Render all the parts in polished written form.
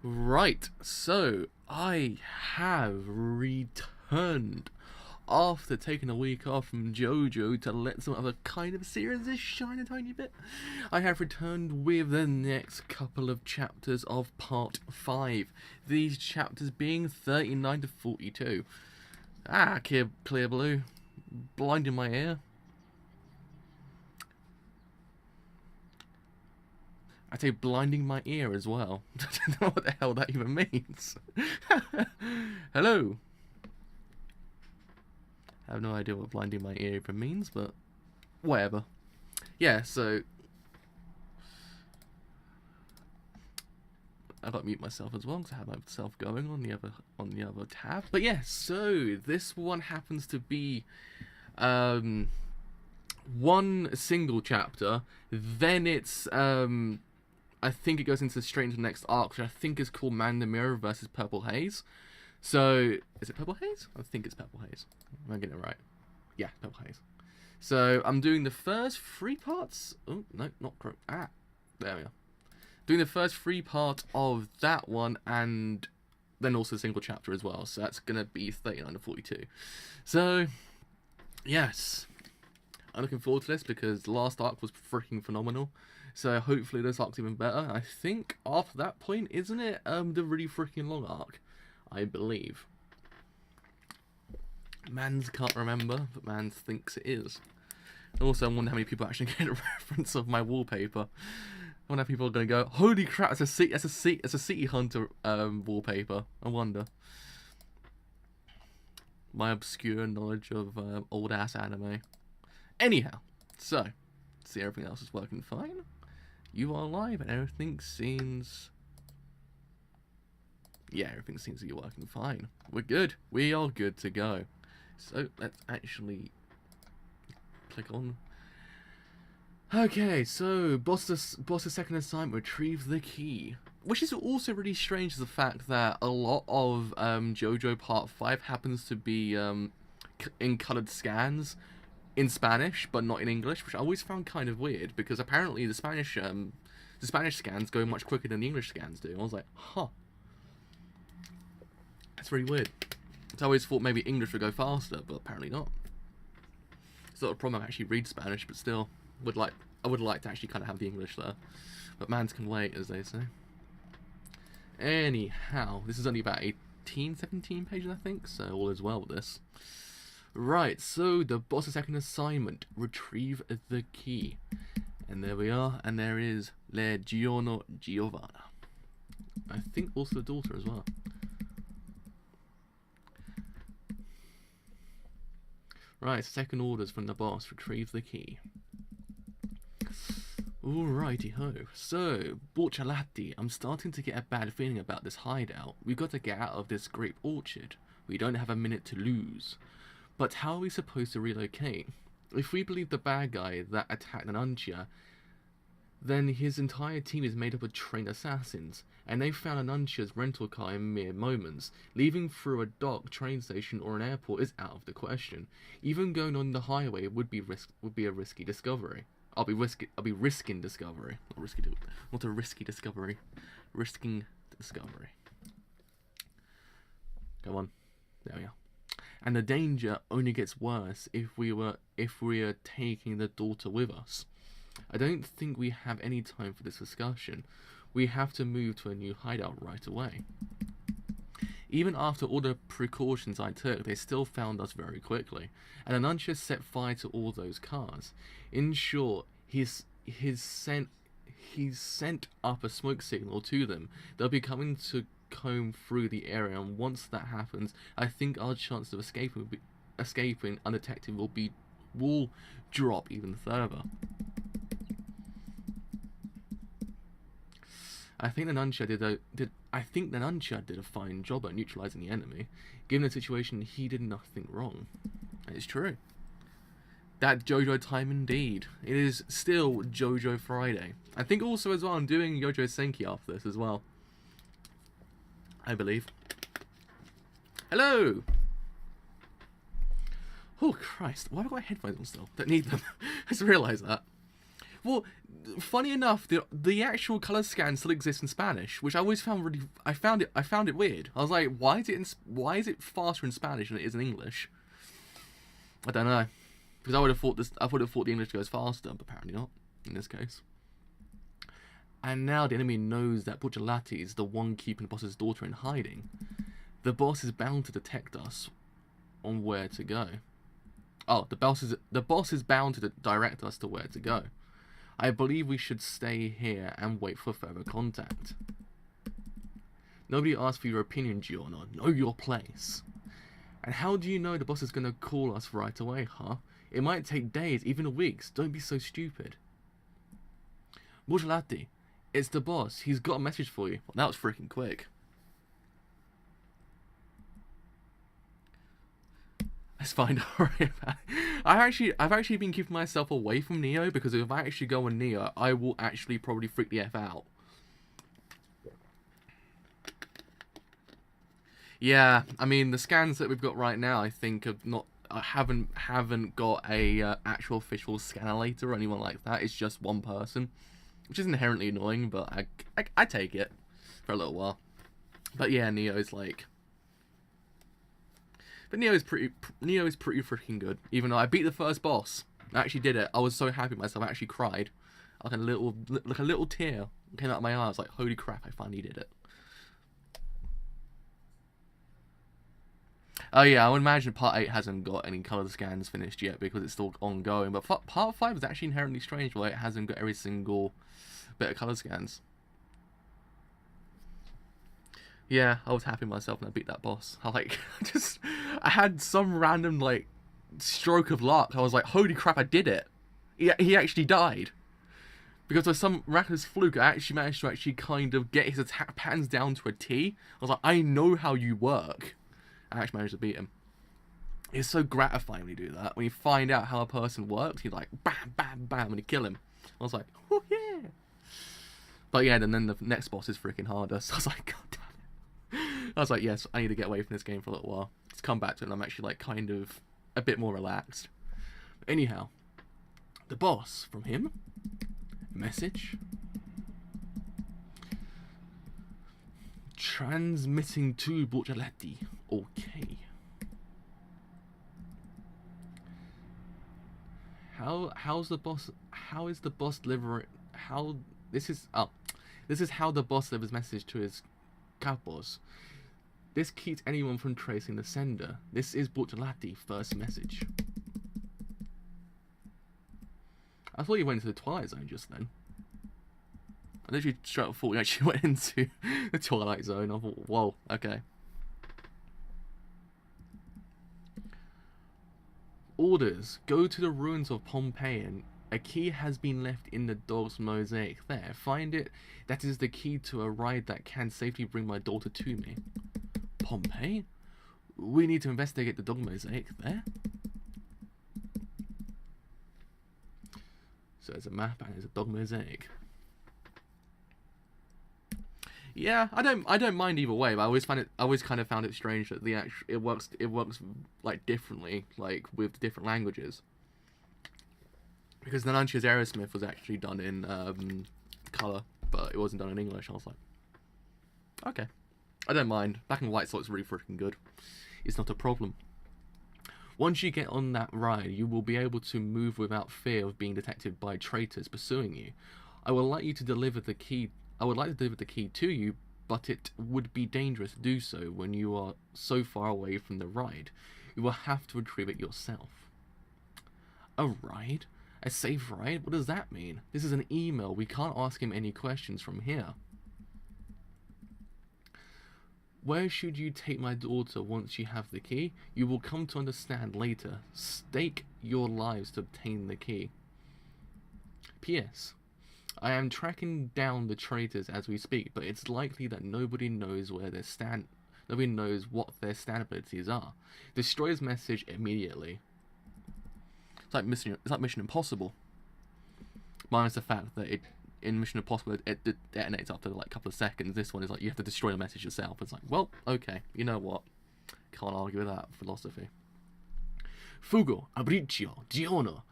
Right, so I have returned after taking a week off from JoJo to let some other kind of series shine a tiny bit. I have returned with the next couple of chapters of part 5. These chapters being 39 to 42. Clear blue. Blinding my ear. I say blinding my ear as well. I don't know what the hell that even means. Hello. I have no idea what blinding my ear even means, but whatever. Yeah, so I got to mute myself as well because I have myself going on the other tab. But yeah, so this one happens to be one single chapter. Then it's I think it goes straight into the next arc, which I think is called Man the Mirror versus Purple Haze. So, is it Purple Haze? I think it's Purple Haze. Am I getting it right? Yeah, Purple Haze. So, I'm doing the first 3 parts. Oh, no, not correct. There we are. Doing the first 3 parts of that one, and then also a single chapter as well. So, that's going to be 39 to 42. So, yes. I'm looking forward to this because the last arc was freaking phenomenal. So hopefully this arc's even better. I think after that point, isn't it the really freaking long arc? I believe. Mans can't remember, but Mans thinks it is. Also, I wonder how many people actually get a reference of my wallpaper. I wonder how people are going to go, holy crap, it's a City Hunter wallpaper. I wonder. My obscure knowledge of old ass anime. Anyhow, so see everything else is working fine. You are live and everything seems... Yeah, everything seems to be working fine. We're good. We are good to go. So let's actually click on. Okay, so boss's second assignment, retrieve the key. Which is also really strange, the fact that a lot of JoJo Part 5 happens to be in coloured scans in Spanish, but not in English, which I always found kind of weird, because apparently the Spanish scans go much quicker than the English scans do. I was like, huh. That's really weird. So I always thought maybe English would go faster, but apparently not. It's not a problem. I actually read Spanish, but still, I would like to actually kind of have the English there. But mans can wait, as they say. Anyhow, this is only about 17 pages, I think, so all is well with this. Right, so the boss's second assignment, retrieve the key. And there we are, and there is Le Giorno Giovanna. I think also the daughter as well. Right, second orders from the boss, retrieve the key. Alrighty ho. So, Borcciolati, I'm starting to get a bad feeling about this hideout. We've got to get out of this grape orchard. We don't have a minute to lose. But how are we supposed to relocate? If we believe the bad guy that attacked Narancia, then his entire team is made up of trained assassins, and they found Narancia's rental car in mere moments. Leaving through a dock, train station, or an airport is out of the question. Even going on the highway would be a risky discovery. I'll be risking discovery. Not a risky discovery. Risking discovery. Come on. There we are. And the danger only gets worse if we are taking the daughter with us. I don't think we have any time for this discussion. We have to move to a new hideout right away. Even after all the precautions I took, they still found us very quickly, and Narancia set fire to all those cars. In short, he's sent up a smoke signal to them. They'll be coming to comb through the area, and once that happens, I think our chance of escaping undetected will drop even further. I think the Narancia did a fine job at neutralizing the enemy. Given the situation, he did nothing wrong. It's true. That JoJo time indeed. It is still JoJo Friday. I think also as well I'm doing JoJo Senki after this as well. I believe. Hello! Oh Christ, why have I got my headphones on still? Don't need them. I just realised that. Well, funny enough, the actual color scan still exists in Spanish, which I always found really. I found it weird. I was like, why is it faster in Spanish than it is in English? I don't know, because I would have thought the English goes faster, but apparently not in this case. And now the enemy knows that Bucciolati is the one keeping the boss's daughter in hiding. The boss is bound to detect us on where to go. Oh, the boss is bound to direct us to where to go. I believe we should stay here and wait for further contact. Nobody asked for your opinion, Giorno. Know your place. And how do you know the boss is going to call us right away, huh? It might take days, even weeks. Don't be so stupid. Bucciolati, it's the boss. He's got a message for you. Well, that was freaking quick. Let's find Aureo. I've actually been keeping myself away from Neo, because if I actually go on Neo, I will actually probably freak the F out. Yeah, I mean the scans that we've got right now, I think haven't got a actual official scanner or anyone like that. It's just one person, which is inherently annoying, but I take it for a little while. But yeah, Neo's like. But Neo is pretty freaking good. Even though I beat the first boss, I actually did it. I was so happy with myself. I actually cried, like a little tear came out of my eye. I was like, holy crap! I finally did it. Oh yeah, I would imagine Part 8 hasn't got any color scans finished yet because it's still ongoing. But Part 5 is actually inherently strange, where it hasn't got every single bit of color scans. Yeah, I was happy with myself when I beat that boss. I had some random, like, stroke of luck. I was like, holy crap, I did it. He actually died. Because with some miraculous fluke, I actually managed to actually kind of get his attack patterns down to a T. I was like, I know how you work. I actually managed to beat him. It's so gratifying when you do that. When you find out how a person works, you're like, bam, bam, bam, and you kill him. I was like, oh yeah. But yeah, and then the next boss is freaking harder. So I was like, god damn. I was like, yes, I need to get away from this game for a little while. Let's come back to it and I'm actually like kind of a bit more relaxed. Anyhow, the boss from him. Message. Transmitting to Bucciolati. Okay. How is the boss delivering? This is how the boss delivers message to his capos. This keeps anyone from tracing the sender. This is Bucciolati's first message. I thought you went into the Twilight Zone just then. I literally straight up thought you actually went into the Twilight Zone. I thought, whoa, okay. Orders. Go to the ruins of Pompeii and a key has been left in the dog's mosaic there. Find it. That is the key to a ride that can safely bring my daughter to me. Pompeii? We need to investigate the dog mosaic there. So there's a map and there's a dog mosaic. Yeah, I don't mind either way, but I always kind of found it strange that it works like differently, like with different languages. Because Narancia's Aerosmith was actually done in color, but it wasn't done in English. I was like, okay, I don't mind. Black and white, so it's really freaking good. It's not a problem. Once you get on that ride, you will be able to move without fear of being detected by traitors pursuing you. I would like to deliver the key to you, but it would be dangerous to do so when you are so far away from the ride. You will have to retrieve it yourself. A ride? A safe ride? What does that mean? This is an email. We can't ask him any questions from here. Where should you take my daughter once you have the key? You will come to understand later. Stake your lives to obtain the key. P.S. I am tracking down the traitors as we speak, but it's likely that nobody knows what their stand abilities are. Destroy his message immediately. It's like Mission Impossible. Minus the fact that in Mission Impossible it detonates after like a couple of seconds. This one is like you have to destroy the message yourself. It's like, well, okay, you know what? Can't argue with that philosophy. Fugo, Abricio, Giorno.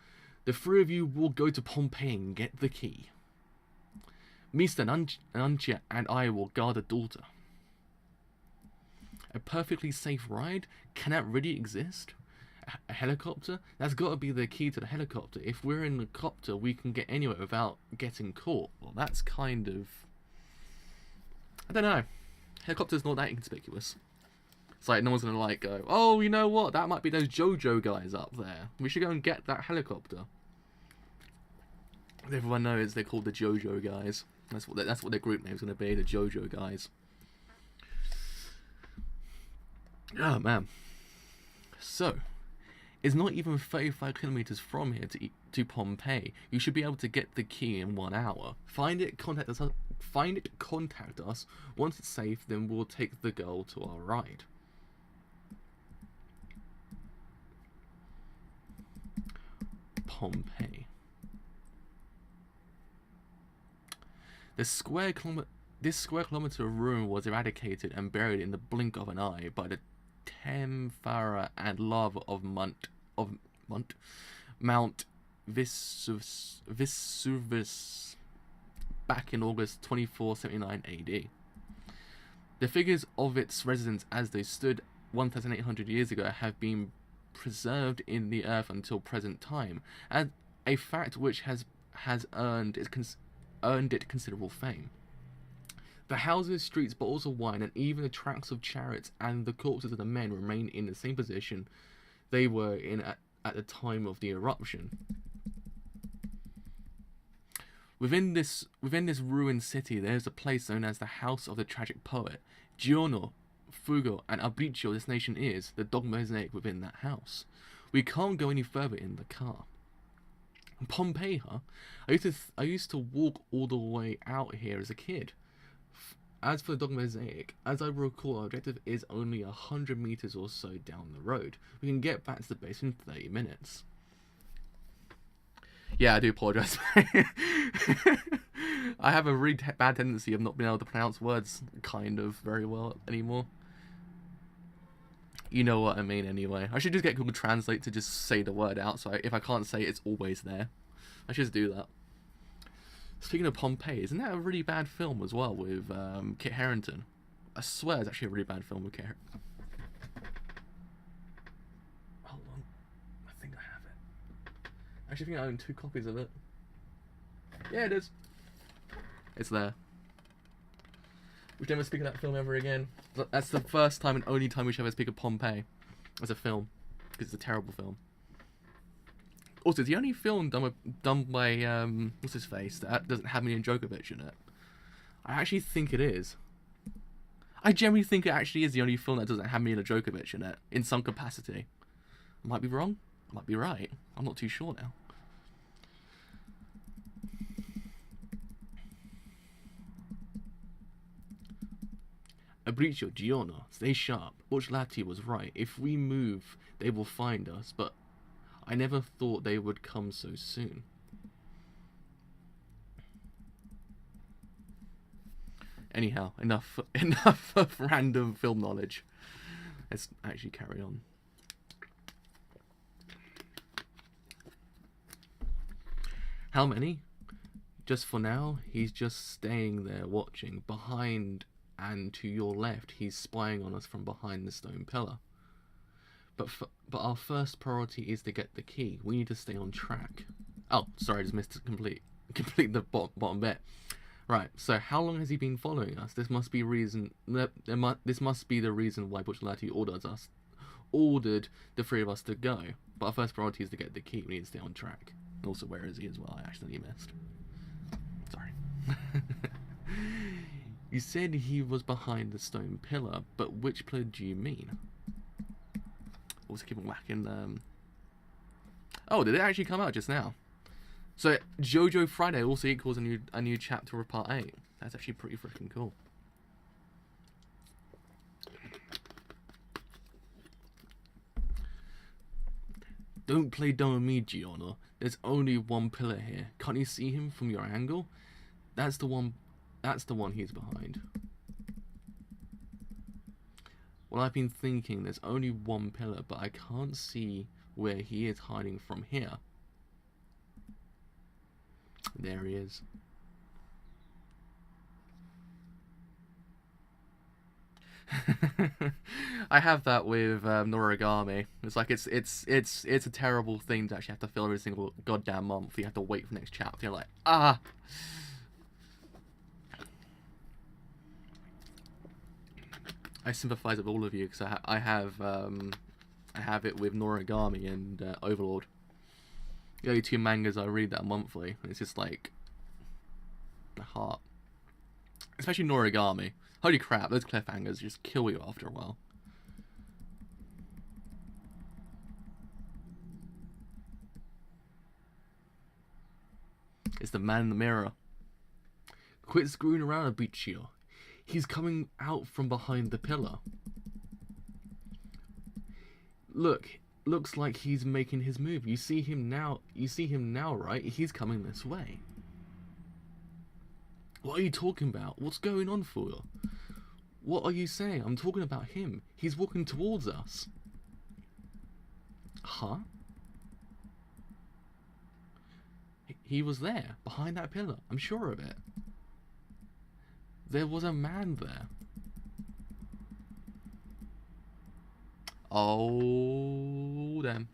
The three of you will go to Pompeii and get the key. Mr. Narancia and I will guard the daughter. A perfectly safe ride? Can that really exist? A helicopter? That's got to be the key to the helicopter. If we're in the copter, we can get anywhere without getting caught. Well, that's kind of... I don't know. Helicopter's not that inconspicuous. It's like, no one's going to like go, oh, you know what? That might be those JoJo guys up there. We should go and get that helicopter. Everyone knows they're called the JoJo guys. That's what their group name's going to be, the JoJo guys. Oh, man. So, it's not even 35 kilometers from here to Pompeii. You should be able to get the key in 1 hour. Find it, contact us. Once it's safe, then we'll take the girl to our ride. Pompeii. This square kilometer of ruin was eradicated and buried in the blink of an eye by the Temphara and lava of Mount Vesuvius back in August 2479 AD. The figures of its residents as they stood 1,800 years ago have been preserved in the earth until present time, and a fact which has earned it considerable fame. The houses, streets, bottles of wine, and even the tracks of chariots and the corpses of the men remain in the same position they were in at the time of the eruption. Within this ruined city, there is a place known as the House of the Tragic Poet. Giorno, Fugo, and Abriccio, this nation is the dog mosaic within that house. We can't go any further in the car. Pompeii, huh? I used to walk all the way out here as a kid. As for the dog mosaic, as I recall, our objective is only 100 meters or so down the road. We can get back to the base in 30 minutes. Yeah, I do apologise. I have a really bad tendency of not being able to pronounce words kind of very well anymore. You know what I mean anyway. I should just get Google Translate to just say the word out, so if I can't say it, it's always there. I should just do that. Speaking of Pompeii, isn't that a really bad film as well with Kit Harington? I swear it's actually a really bad film with Kit Harington. Hold on. I think I have it. I actually think I own 2 copies of it. Yeah, it is. It's there. We should never speak of that film ever again. That's the first time and only time we should ever speak of Pompeii as a film, because it's a terrible film. Also, it's the only film done by what's his face that doesn't have Mila Djokovic in it. I actually think it is. I genuinely think it actually is the only film that doesn't have Mila Djokovic in it in some capacity. I might be wrong. I might be right. I'm not too sure now. Abriccio, Giorno, stay sharp. Bucciolati was right. If we move, they will find us, but I never thought they would come so soon. Anyhow, enough of random film knowledge. Let's actually carry on. How many? Just for now, he's just staying there watching. Behind and to your left, he's spying on us from behind the stone pillar. But our first priority is to get the key. We need to stay on track. Oh, sorry, I just missed to complete the bottom bit. Right. So, how long has he been following us? This must be This must be the reason why Bucciolati ordered the 3 of us to go. But our first priority is to get the key. We need to stay on track. And also, where is he as well? I accidentally missed. Sorry. You said he was behind the stone pillar, but which pillar do you mean? Also keep on whacking Oh, did it actually come out just now? So JoJo Friday also equals a new chapter of part 8. That's actually pretty freaking cool. Don't play dumb with me, Giorno. There's only one pillar here. Can't you see him from your angle? That's the one he's behind. Well, I've been thinking there's only one pillar, but I can't see where he is hiding from here. There he is. I have that with Noragami. It's like it's a terrible thing to actually have to fill every single goddamn month. You have to wait for the next chapter. You're like, ah. I sympathize with all of you because I have it with Noragami and Overlord. The only two mangas I read that monthly. And it's just like the heart, especially Noragami. Holy crap, those cliffhangers just kill you after a while. It's the man in the mirror. Quit screwing around, Abichio. He's coming out from behind the pillar. Look, looks like he's making his move. You see him now, right? He's coming this way. What are you talking about? What's going on, fool? What are you saying? I'm talking about him. He's walking towards us. Huh? He was there, behind that pillar. I'm sure of it. There was a man there. Oh, damn.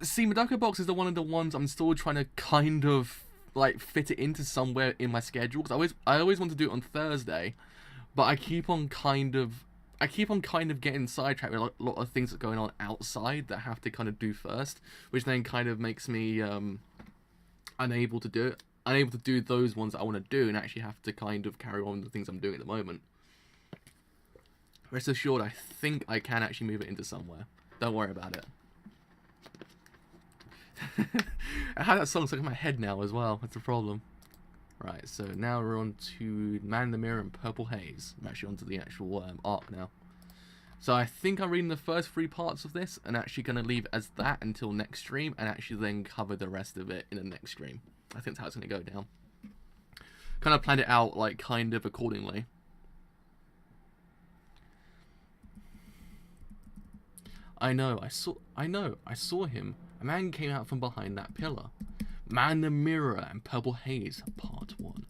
See, Madoka Box is one of the ones I'm still trying to kind of like fit it into somewhere in my schedule, because I always want to do it on Thursday, but I keep on kind of getting sidetracked with a lot of things that are going on outside that I have to kind of do first, which then kind of makes me unable to do those ones that I want to do, and actually have to kind of carry on with the things I'm doing at the moment. Rest assured, I think I can actually move it into somewhere. Don't worry about it. I had that song stuck in my head now as well. That's the problem. Right, so now we're on to Man in the Mirror and Purple Haze. I'm actually onto the actual arc now. So I think I'm reading the first 3 parts of this and actually going to leave as that until next stream, and actually then cover the rest of it in the next stream. I think that's how it's going to go down. Kind of planned it out like kind of accordingly. I know, I saw him. A man came out from behind that pillar. Man in the Mirror and Purple Haze, Part 1.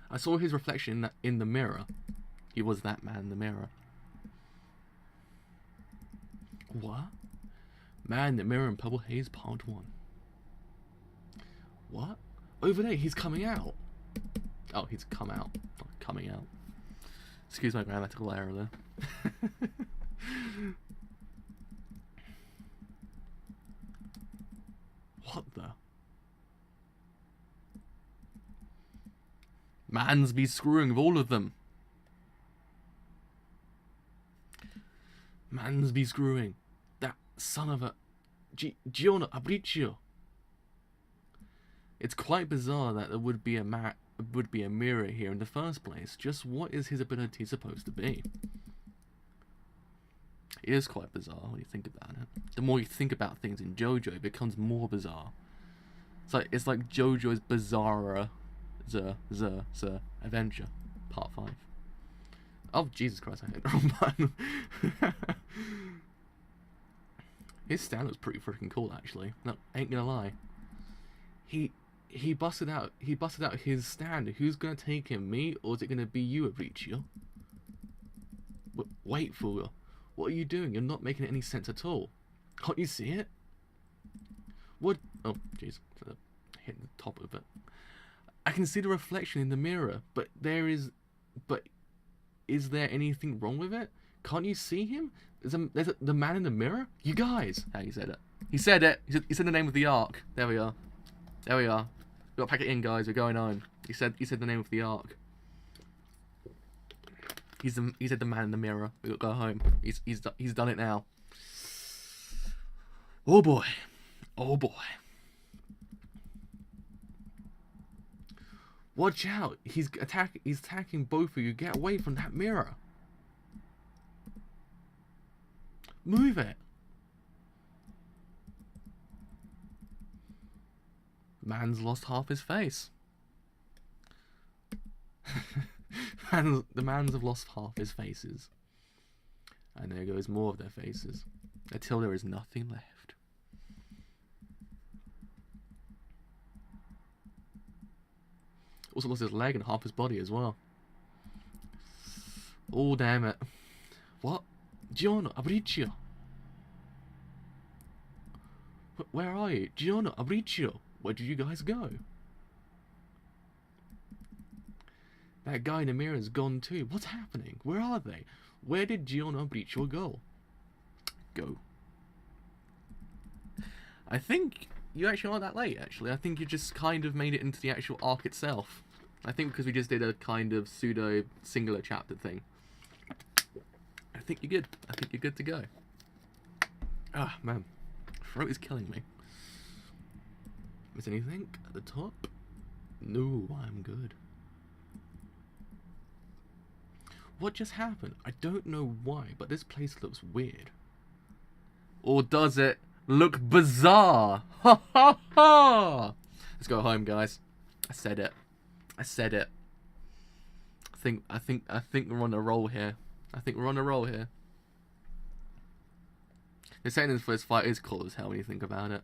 I saw his reflection in the mirror. He was that man in the mirror. What? Man in the Mirror and Purple Haze, Part 1. What? Over there, he's coming out. Oh, he's come out. Not coming out. Excuse my grammatical error there. What the? Man's be screwing with all of them. Man's be screwing. That son of a... Giorno, Abricio. It's quite bizarre that there would be a mirror here in the first place. Just what is his ability supposed to be? It is quite bizarre when you think about it. The more you think about things in JoJo, it becomes more bizarre. It's like JoJo's Bizarre Adventure, Part 5. Oh, Jesus Christ, I hit the wrong button. His stand was pretty freaking cool, actually. No, ain't gonna lie. He busted out his stand. Who's gonna take him, me, or is it gonna be you, Abricio? Wait, fool. What are you doing? You're not making any sense at all. Can't you see it? What? Oh, jeez. Hitting the top of it. I can see the reflection in the mirror, but is there anything wrong with it? Can't you see him? There's the man in the mirror? You guys! How he said it. He said it. He said the name of the arc. There we are. There we are. We gotta pack it in, guys. We're going home. He said the name of the arc. He said the man in the mirror. We gotta go home. He's done it now. Oh boy. Oh boy. Watch out. He's attacking both of you. Get away from that mirror. Move it. Man's lost half his face. The mans have lost half his faces. And there goes more of their faces. Until there is nothing left. Also lost his leg and half his body as well. Oh, damn it. What? Giorno, Aureo. Where are you? Giorno, Aureo. Where did you guys go? That guy in the mirror is gone too. What's happening? Where are they? Where did Giorno Aureo go? Go. I think you actually aren't that late, actually. I think you just kind of made it into the actual arc itself. I think because we just did a kind of pseudo singular chapter thing. I think you're good. I think you're good to go. Ah, man. Throat is killing me. Is anything at the top? No, I'm good. What just happened? I don't know why, but this place looks weird. Or does it look bizarre? Ha ha ha! Let's go home, guys. I said it. I said it. I think we're on a roll here. I think we're on a roll here. The saying in the first fight is cool as hell when you think about it.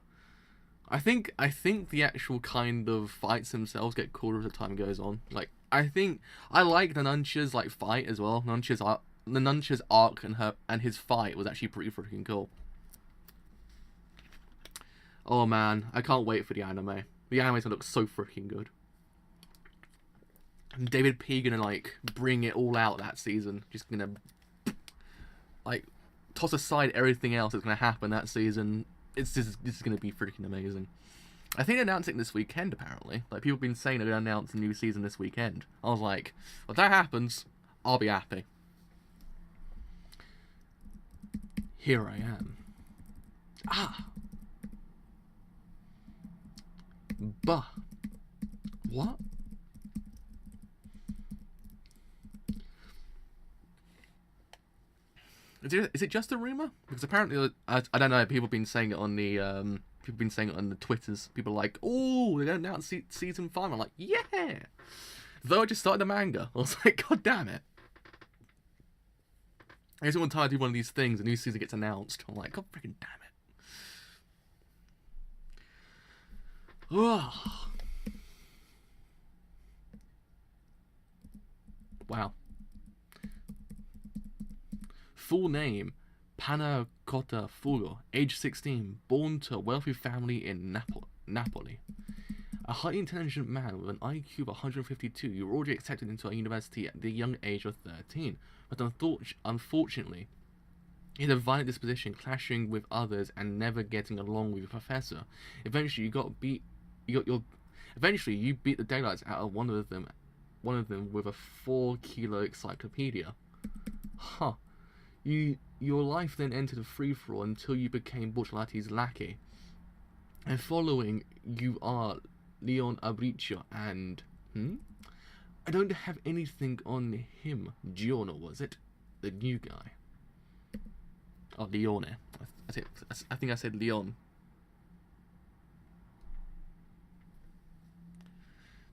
I think the actual kind of fights themselves get cooler as the time goes on. Like, I think I like Narancia's like fight as well. Narancia's arc and his fight was actually pretty freaking cool. Oh man, I can't wait for the anime. The animator looks so freaking good. And David P gonna like bring it all out that season. Just gonna like toss aside everything else that's gonna happen that season. This is gonna be freaking amazing. I think they're announcing this weekend apparently. Like people have been saying they're gonna announce a new season this weekend. I was like, if that happens, I'll be happy. Here I am. Ah. Bah. What? Is it just a rumor? Because apparently, I don't know. People have been saying it on the Twitters. People are like, "Oh, they're gonna announce season 5." I'm like, "Yeah." Though I just started the manga, I was like, "God damn it!" I just want to do one of these things. A new season gets announced. I'm like, "God freaking damn it!" Oh. Wow. Full name, Panacotta Fugo, age 16, born to a wealthy family in Napoli. A highly intelligent man with an IQ of 152, you were already accepted into a university at the young age of 13, but unfortunately, he had a violent disposition, clashing with others and never getting along with your professor. Eventually, you beat the daylights out of one of them with a 4-kilo encyclopedia. Huh. Your life then entered a free-for-all until you became Bortolotti's lackey. And following, you are Leon Aureo and... I don't have anything on him. Giorno, was it? The new guy. Oh, Leone. I think I said Leon.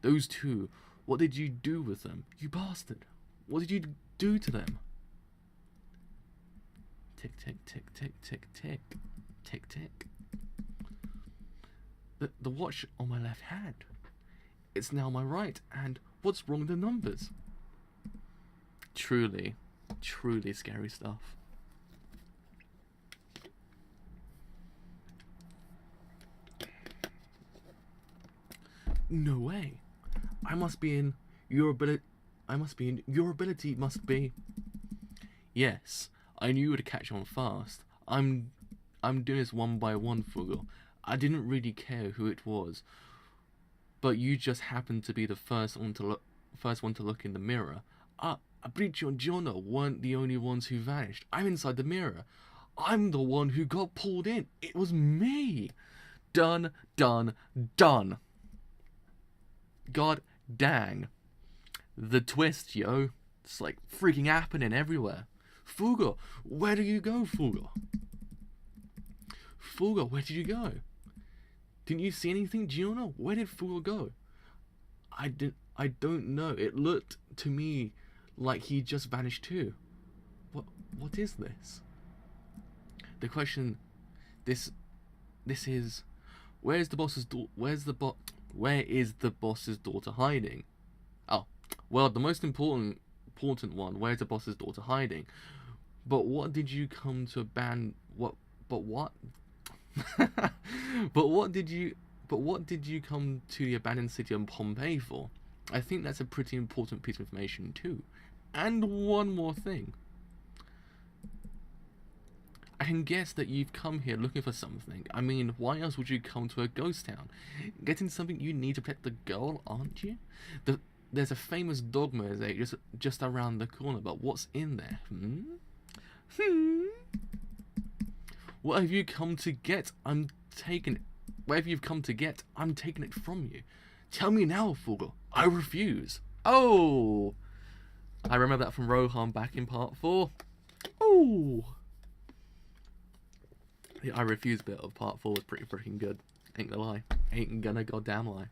Those two, what did you do with them? You bastard. What did you do to them? Tick, tick, tick, tick, tick, tick. Tick, tick. The watch on my left hand. It's now my right, and what's wrong with the numbers? Truly, truly scary stuff. No way. Your ability must be. Yes. I knew you would catch on fast. I'm doing this one by one, Fugo. I didn't really care who it was, but you just happened to be the first one to look in the mirror. Aureo and Giorno weren't the only ones who vanished. I'm inside the mirror. I'm the one who got pulled in. It was me. Done, done, done. God dang. The twist, yo. It's like freaking happening everywhere. Fugo, where do you go, Fugo? Fugo, where did you go? Didn't you see anything, Giorno? Where did Fugo go? I don't know. It looked to me like he just vanished too. What is this? The question, this is, where is the boss's daughter hiding? Well, the most important one. Where's the boss's daughter hiding? But what did you come to ban? What? But what? but what did you? But what did you come to the abandoned city of Pompeii for? I think that's a pretty important piece of information too. And one more thing. I can guess that you've come here looking for something. I mean, why else would you come to a ghost town? Getting something you need to protect the girl, aren't you? There's a famous dog mosaic just around the corner, but what's in there? What have you come to get? Whatever you've come to get, I'm taking it from you. Tell me now, Fugel. I refuse. Oh! I remember that from Rohan back in part 4. Oh! The I refuse bit of part 4 was pretty freaking good. Ain't gonna lie. Ain't gonna goddamn lie.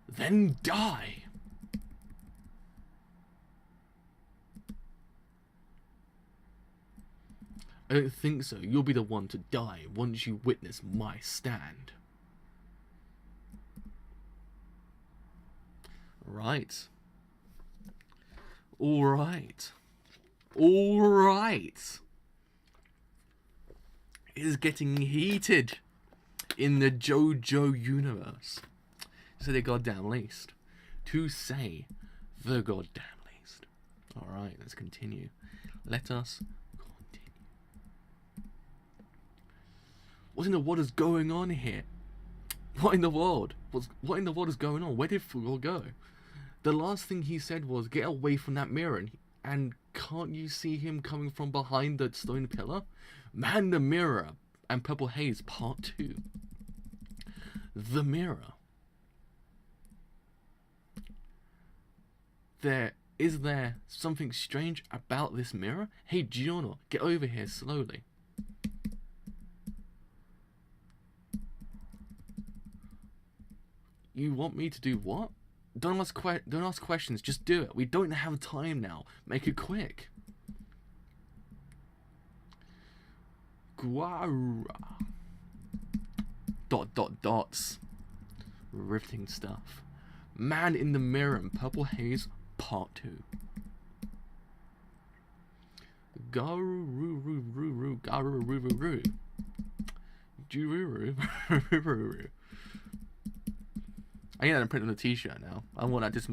Then die! I don't think so. You'll be the one to die once you witness my stand. Right. Alright. Alright. It is getting heated in the JoJo universe. To say the goddamn least. To say the goddamn least. Alright, let's continue. Let us continue. What in the world is going on here? What in the world? What in the world is going on? Where did Fugel go? The last thing he said was, get away from that mirror, and can't you see him coming from behind the stone pillar? Man, the mirror and Purple Haze Part 2. The mirror. Is there something strange about this mirror? Hey, Giorno, get over here slowly. You want me to do what? Don't ask questions, just do it. We don't have time now. Make it quick. Guara. Dots. Riveting stuff. Man in the Mirror and Purple Haze Part 2. Garururu. Jururu. I need that to print on the t-shirt now. I want that just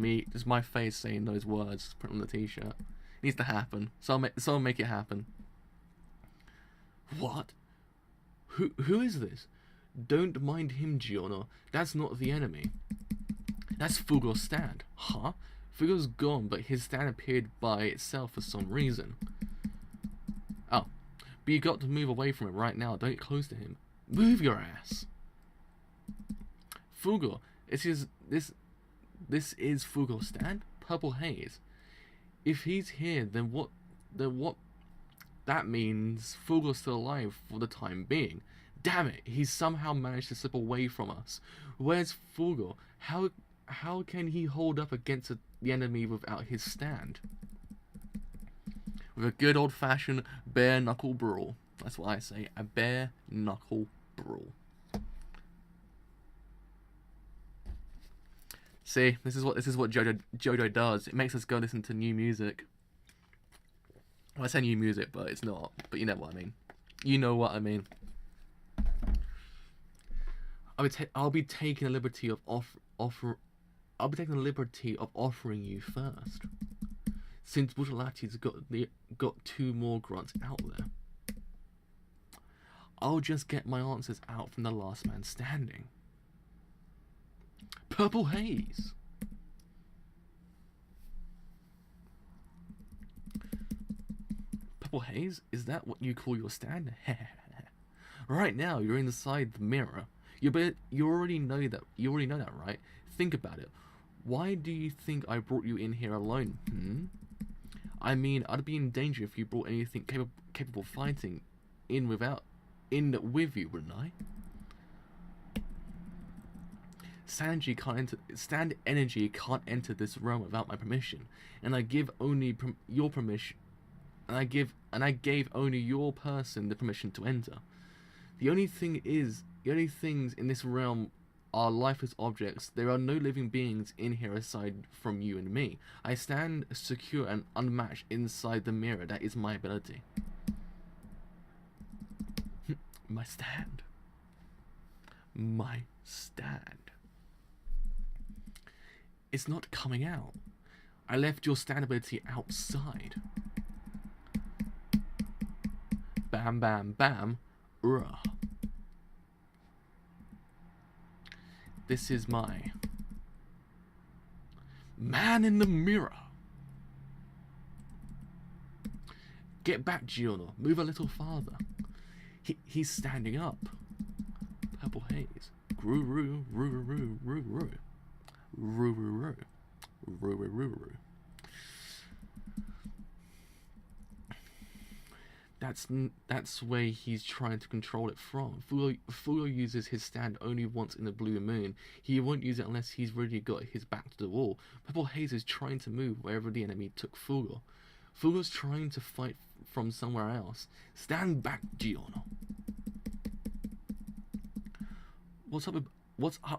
my face saying those words, print on the t-shirt. It needs to happen. Someone make it happen. What? Who is this? Don't mind him, Giorno. That's not the enemy. That's Fugel's stand. Huh? Fugel's gone, but his stand appeared by itself for some reason. Oh. But you got to move away from him right now. Don't get close to him. Move your ass. Fugel. This is Fugel's stand? Purple Haze. If he's here, then what that means Fugel's still alive for the time being. Damn it, he's somehow managed to slip away from us. Where's Fugel? How can he hold up against the enemy without his stand? With a good old fashioned bare knuckle brawl. That's what I say, a bare knuckle brawl. See, this is what JoJo does. It makes us go listen to new music. Well, I say new music, but it's not. But you know what I mean. You know what I mean. I'll be taking the liberty of offering you first, since Butalati's got 2 more grunts out there. I'll just get my answers out from the last man standing. Purple Haze. Purple Haze? Is that what you call your stand? Right now, you're inside the mirror. You already know that. You already know that, right? Think about it. Why do you think I brought you in here alone? I mean, I'd be in danger if you brought anything capable of fighting in with you, wouldn't I? Stand energy can't enter this realm without my permission, and I give only your permission. And I gave only your person the permission to enter. The only things in this realm are lifeless objects. There are no living beings in here aside from you and me. I stand secure and unmatched inside the mirror. That is my ability. My stand. My stand. It's not coming out. I left your stand ability outside. Bam, bam, bam. Ugh. This is my man in the mirror. Get back, Giorno. Move a little farther. He's standing up. Purple haze. Roo roo roo roo roo roo roo roo roo roo roo roo. That's where he's trying to control it from. Fugo uses his stand only once in a blue moon. He won't use it unless he's really got his back to the wall. Purple haze is trying to move wherever the enemy took Fugo. Fugo's trying to fight from somewhere else. Stand back, Giorno. What's up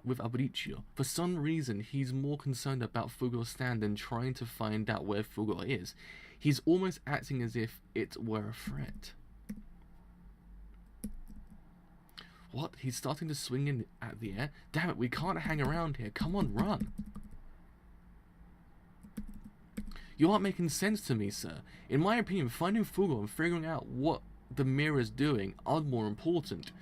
with Aureo? For some reason, he's more concerned about Fugo's stand than trying to find out where Fugo is. He's almost acting as if it were a threat. What? He's starting to swing in at the air? Damn it, we can't hang around here. Come on, run. You aren't making sense to me, sir. In my opinion, finding Fugo and figuring out what the mirror's doing are more important.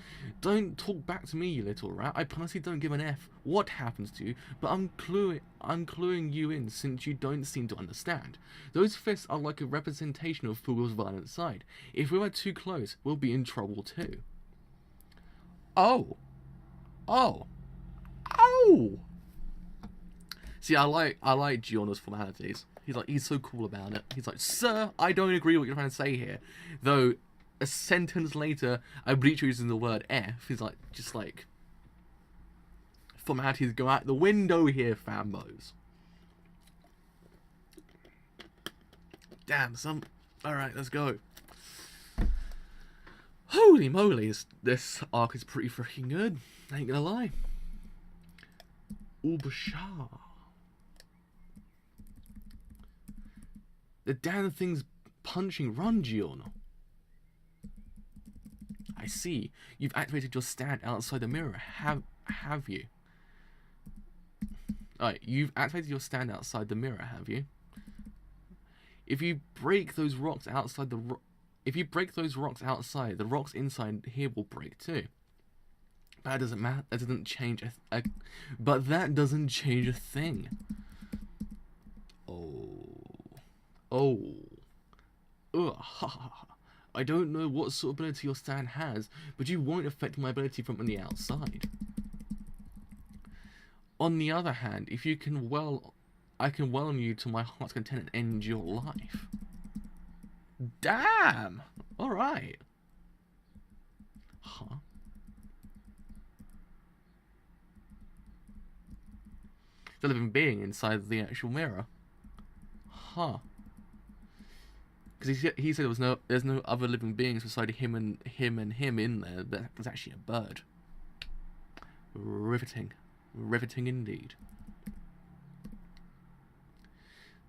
Don't talk back to me, you little rat. I honestly don't give an F what happens to you, but I'm cluing you in since you don't seem to understand. Those fists are like a representation of Fugo's violent side. If we were too close, we'll be in trouble too. Oh. Oh. Oh. See, I like Giorno's formalities. He's so cool about it. He's like, sir, I don't agree with what you're trying to say here. Though a sentence later, Aureo using the word F. He's like, just like, formalities go out the window here, fambos. Damn, alright, let's go. Holy moly, this arc is pretty freaking good. I ain't gonna lie. Ubashar. The damn thing's punching. Run, Giorno. I see. You've activated your stand outside the mirror. Have you? Alright, you've activated your stand outside the mirror, have you? If you break those rocks outside the rocks inside here will break too. But that doesn't matter. That doesn't change but that doesn't change a thing. Oh. Ugh. I don't know what sort of ability your stand has, but you won't affect my ability from on the outside. On the other hand, if you can I can welcome you to my heart's content and end your life. Damn! Alright. Huh? The living being inside the actual mirror. Huh. Because he said there's no other living beings beside him and him in there. But there's actually a bird. Riveting. Riveting indeed.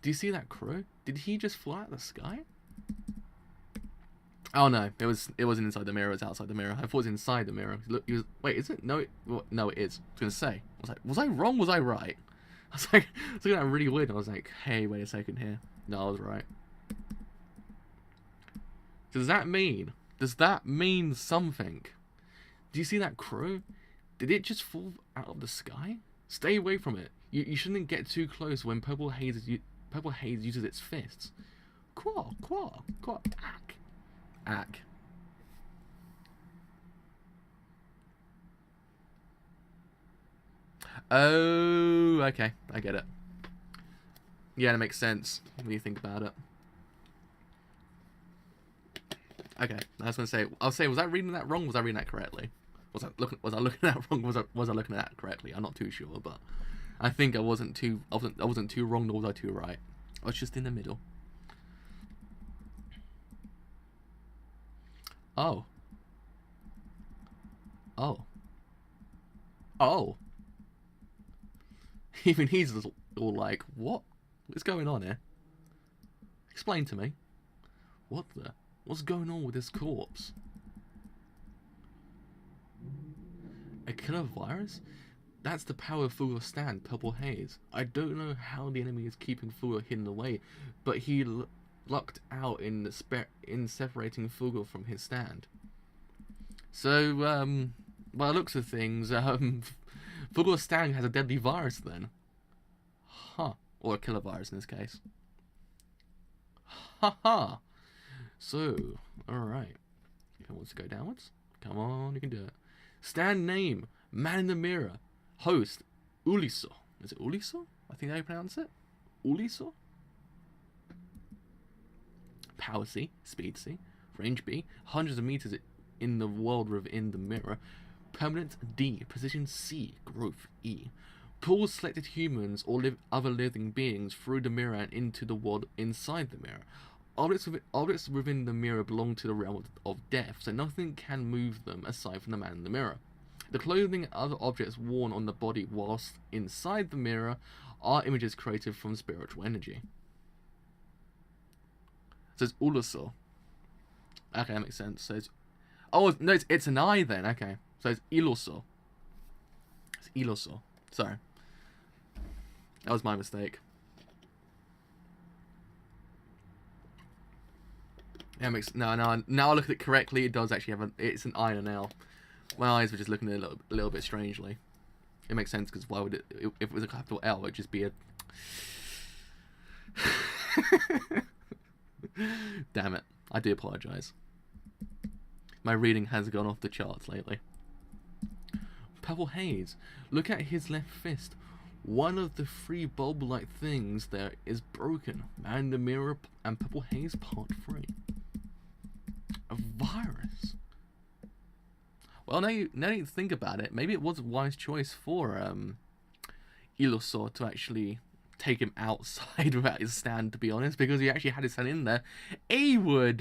Do you see that crow? Did he just fly out of the sky? Oh no, it wasn't inside the mirror. It was outside the mirror. I thought it was inside the mirror. Look, wait, is it? No, no, it is. I was gonna say. I was like, was I wrong? Was I right? I was looking at that really weird. I was like, hey, wait a second here. No, I was right. Does that mean something? Do you see that crow? Did it just fall out of the sky? Stay away from it. You shouldn't get too close when Purple Haze uses its fists. Quaw, quaw, quaw, ack. Ack. Oh, okay. I get it. Yeah, that makes sense when you think about it. Okay, I was gonna say. Was I reading that wrong? Was I reading that correctly? Was I looking at that wrong? Was I looking at that correctly? I'm not too sure, but I think I wasn't too wrong, nor was I too right. I was just in the middle. Oh. Oh. Oh. Even he's all like, what? What's going on here? Explain to me. What's going on with this corpse? A killer virus? That's the power of Fugo's stand, Purple Haze. I don't know how the enemy is keeping Fugo hidden away, but he lucked out in separating Fugo from his stand. So, by the looks of things, Fugo's stand has a deadly virus then. Huh. Or a killer virus in this case. Ha ha. So, alright. If it wants to go downwards, come on, you can do it. Stand name, Man in the Mirror. Host, Uliso. Is it Uliso? I think how you pronounce it. Uliso? Power C, Speed C, Range B, hundreds of meters in the world within the mirror. Permanent D, Precision C, Growth E. Pulls selected humans or other living beings through the mirror and into the world inside the mirror. Objects within the mirror belong to the realm of death, so nothing can move them aside from the man in the mirror. The clothing and other objects worn on the body whilst inside the mirror are images created from spiritual energy. So it's Uluso. Okay, that makes sense. So it's... Oh, no, it's an I then. Okay. So it's Iloso. It's Iloso. Sorry. That was my mistake. Yeah, makes... No, now I look at it correctly, it does actually have a... It's an I and an L. My eyes were just looking at it a little bit strangely. It makes sense, because why would it... If it was a capital L, it would just be a... Damn it. I do apologise. My reading has gone off the charts lately. Purple Haze. Look at his left fist. One of the three bulb-like things there is broken. Man in the Mirror and Purple Haze Part 3. A virus. Well, now you think about it, maybe it was a wise choice for Ilosor to actually take him outside without his stand, to be honest, because he actually had his stand in there. He would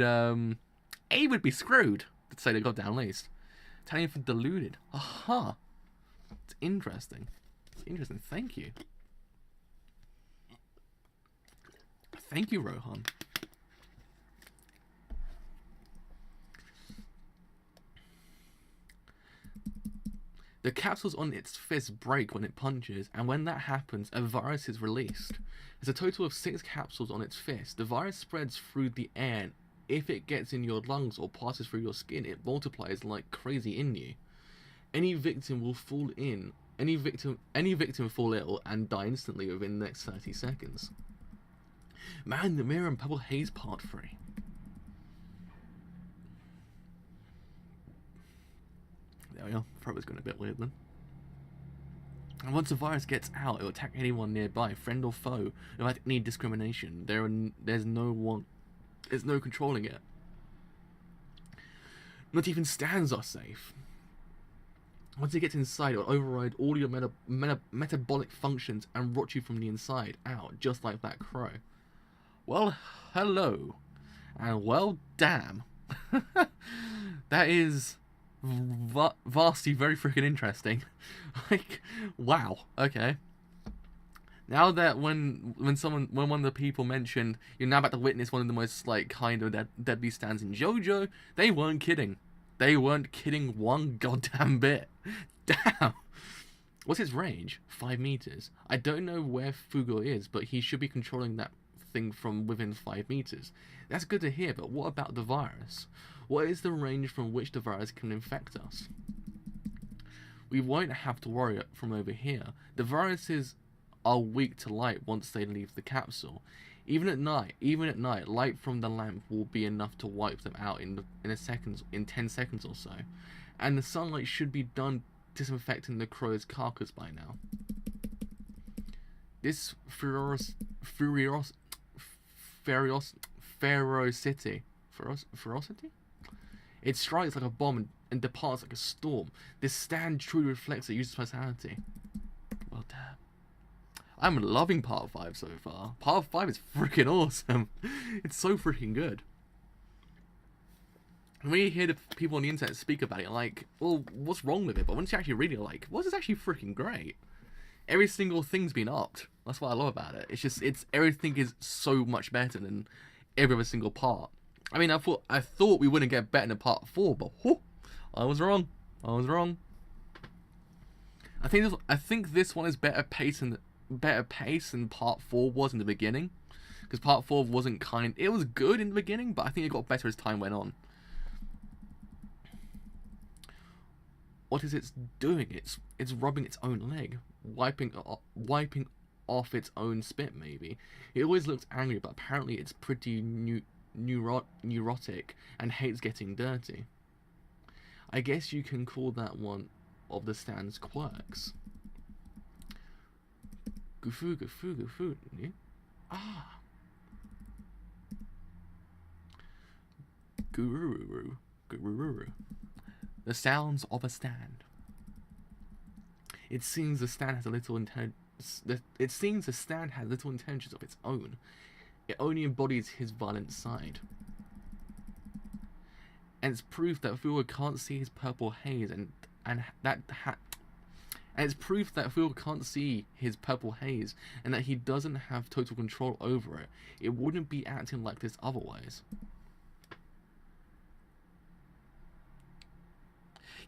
be screwed, to say the goddamn least. Telling him for deluded. Aha. It's interesting. It's interesting. Thank you. Thank you, Rohan. The capsules on its fist break when it punches, and when that happens, a virus is released. There's a total of 6 capsules on its fist. The virus spreads through the air, and if it gets in your lungs or passes through your skin, it multiplies like crazy in you. Any victim will fall in. Any victim fall ill and die instantly within the next 30 seconds. Man in the Mirror and Purple Haze Part 3. There we are. Throat was going a bit weird then. And once the virus gets out, it will attack anyone nearby, friend or foe, without any discrimination. There's no controlling it. Not even stands are safe. Once it gets inside, it will override all your metabolic functions and rot you from the inside out, just like that crow. Well, hello. And well, damn. That is vastly very freaking interesting. Like, wow. Okay. Now that when one of the people mentioned you're now about to witness one of the most like kind of deadly stands in JoJo, they weren't kidding. They weren't kidding one goddamn bit. Damn. What's his range? 5 meters. I don't know where Fugo is, but he should be controlling that thing from within 5 meters. That's good to hear, but what about the virus? What is the range from which the virus can infect us? We won't have to worry from over here. The viruses are weak to light once they leave the capsule. Even at night, light from the lamp will be enough to wipe them out in 10 seconds or so. And the sunlight should be done disinfecting the crow's carcass by now. This ferocity? It strikes like a bomb and departs like a storm. This stand truly reflects the user's personality. Well, damn. I'm loving Part 5 so far. Part 5 is freaking awesome. It's so freaking good. And when you hear the people on the internet speak about it, like, well, what's wrong with it? But once you actually read it, like, well, this is actually freaking great. every single thing's been upped. That's what I love about it. It's just everything is so much better than every other single part. I mean, I thought we wouldn't get better than part 4, but I was wrong. I think this one is better pace than part 4 was in the beginning, because part 4 wasn't it was good in the beginning, but I think it got better as time went on. What is it doing? It's rubbing its own leg, wiping off its own spit. Maybe it always looks angry, but apparently it's pretty neurotic and hates getting dirty. I guess you can call that one of the stand's quirks. Gufu. Yeah? Ah. Gururu. The sounds of a stand. It seems the stand has little intelligence of its own. It only embodies his violent side. And it's proof that Fugo can't see his purple haze and it's proof that Fugo can't see his purple haze and that he doesn't have total control over it. It wouldn't be acting like this otherwise.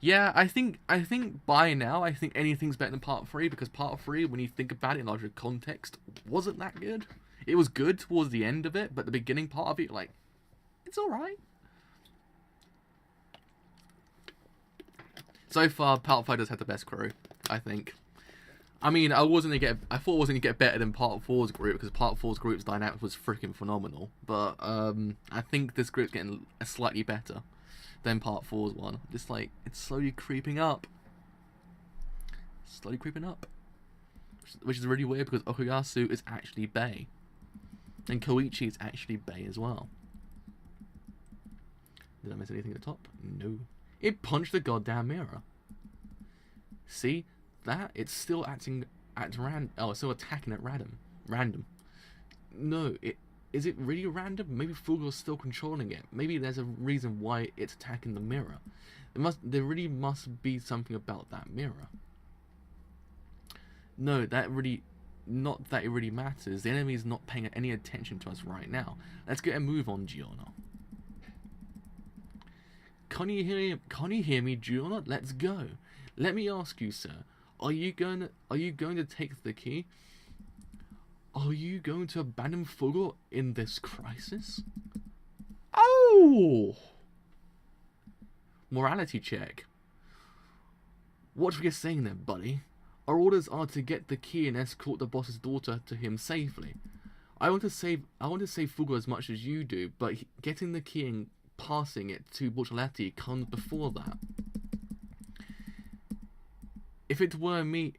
Yeah, I think by now, I think anything's better than part 3, because part 3, when you think about it in larger context, wasn't that good. It was good towards the end of it, but the beginning part of it, like, it's alright. So far, part 5 does have the best crew, I think. I mean, I thought it was gonna get better than part 4's group, because part 4's group's dynamic was freaking phenomenal. But I think this group's getting slightly better than part 4's one. Just like, it's slowly creeping up. Which is really weird, because Okuyasu is actually Bei. And Koichi is actually Bei as well. Did I miss anything at the top? No. It punched the goddamn mirror. See? That? It's still acting at random. Oh, it's still attacking at random. No, is it really random? Maybe Fugo's still controlling it. Maybe there's a reason why it's attacking the mirror. There really must be something about that mirror. No, not that it really matters. The enemy is not paying any attention to us right now. Let's get a move on, Giorno. Can you hear me, Giorno? Let's go. Let me ask you, sir. Are you going to take the key? Are you going to abandon Fugo in this crisis? Oh! Morality check. What were you saying there, buddy? Our orders are to get the key and escort the boss's daughter to him safely. I want to save Fugo as much as you do, but getting the key and passing it to Bortoletti comes before that. If it were me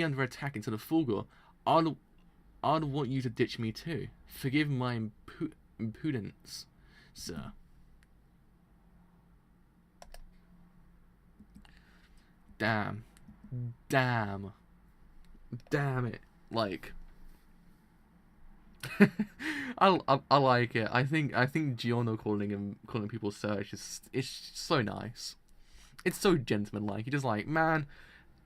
under attack instead of Fugo, I'd want you to ditch me too. Forgive my impudence, sir. Damn it. Like, I like it. I think Giorno calling people sir it's so nice. It's so gentlemanlike. You're just like, man,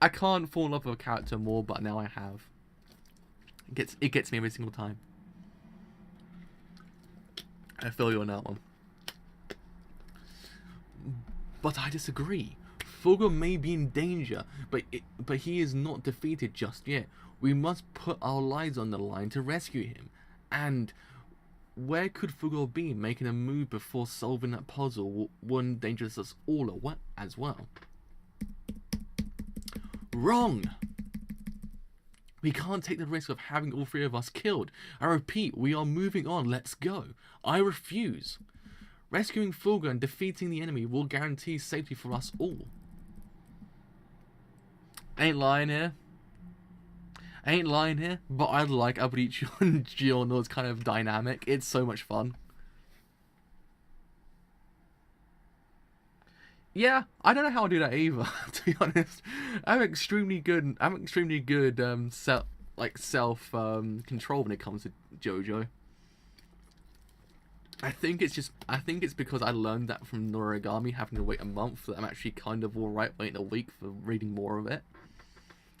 I can't fall in love with a character more, but now I have. It gets me every single time. I feel you on that one. But I disagree. Fugo may be in danger, but he is not defeated just yet. We must put our lives on the line to rescue him. And where could Fugo be? Making a move before solving that puzzle would endanger us all as well. Wrong! We can't take the risk of having all 3 of us killed. I repeat, we are moving on. Let's go. I refuse. Rescuing Fugo and defeating the enemy will guarantee safety for us all. Ain't lying here, but I like Abricio and Giorno's kind of dynamic. It's so much fun. Yeah, I don't know how I do that either, to be honest. I'm extremely good self control when it comes to JoJo. I think it's because I learned that from Noragami, having to wait a month, that I'm actually kind of alright waiting a week for reading more of it.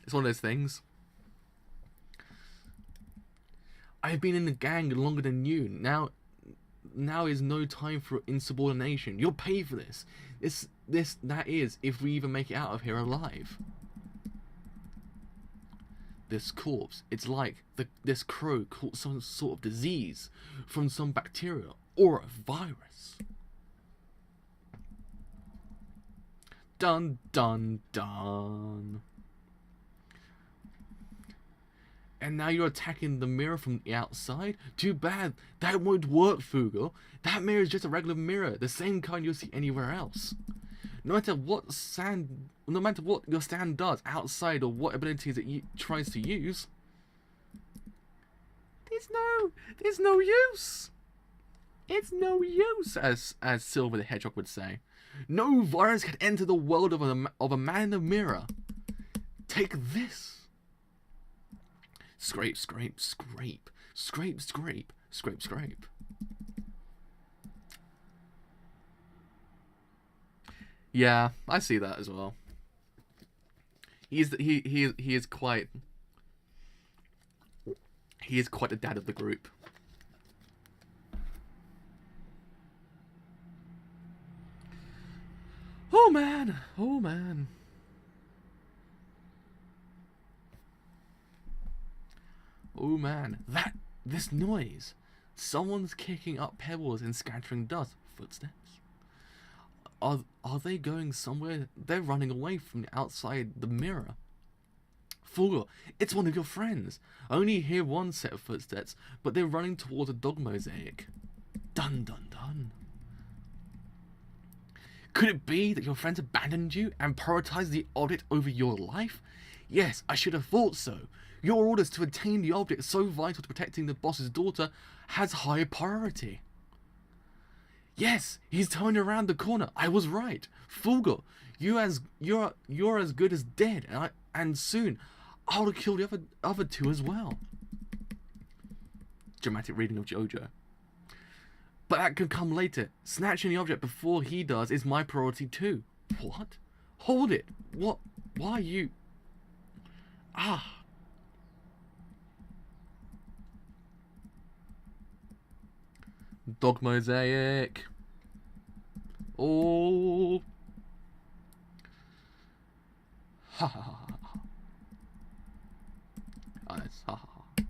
It's one of those things. I've been in the gang longer than you. Now is no time for insubordination. You'll pay for this. That is, if we even make it out of here alive. This corpse, it's like this crow caught some sort of disease from some bacteria or a virus. Dun dun dun. And now you're attacking the mirror from the outside? Too bad. That won't work, Fugo. That mirror is just a regular mirror, the same kind you'll see anywhere else. No matter what your stand does outside or what abilities it tries to use, there's no use. It's no use, as Silver the Hedgehog would say. No virus can enter the world of a man in the mirror. Take this. Scrape, scrape, scrape. Scrape, scrape, scrape, scrape. Yeah, I see that as well. He is quite the dad of the group. Oh man, oh man. Oh man, this noise. Someone's kicking up pebbles and scattering dust. Footsteps. Are they going somewhere? They're running away from the outside the mirror. Fugo, it's one of your friends. I only hear one set of footsteps, but they're running towards a dog mosaic. Dun dun dun. Could it be that your friends abandoned you and prioritized the object over your life? Yes, I should have thought so. Your orders to attain the object so vital to protecting the boss's daughter has high priority. Yes, he's turning around the corner. I was right. Fugo, you're as good as dead, and soon I'll kill the other two as well. Dramatic reading of JoJo. But that can come later. Snatching the object before he does is my priority too. What? Hold it. What? Why are you? Ah. Dog mosaic. Oh. Ha ha ha ha. Nice. Ha ha ha.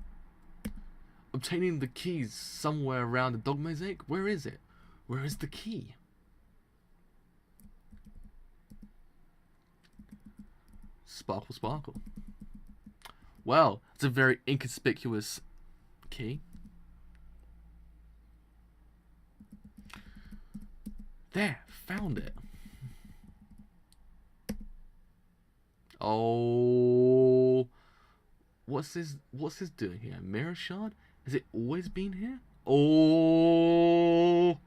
Obtaining the keys somewhere around the dog mosaic. Where is it? Where is the key? Sparkle, sparkle. Well, it's a very inconspicuous key. There, found it. Oh, what's this doing here? Mirror shard? Has it always been here? Oh,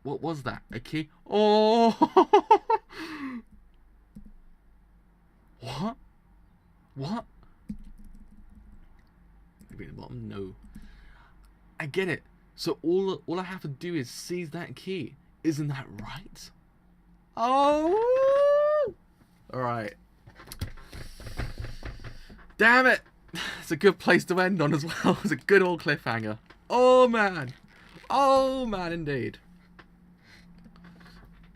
what was that? A key? Oh, what? What? Maybe at the bottom. No, I get it. So all I have to do is seize that key. Isn't that right? Oh! Alright. Damn it! It's a good place to end on as well. It's a good old cliffhanger. Oh man! Oh man indeed.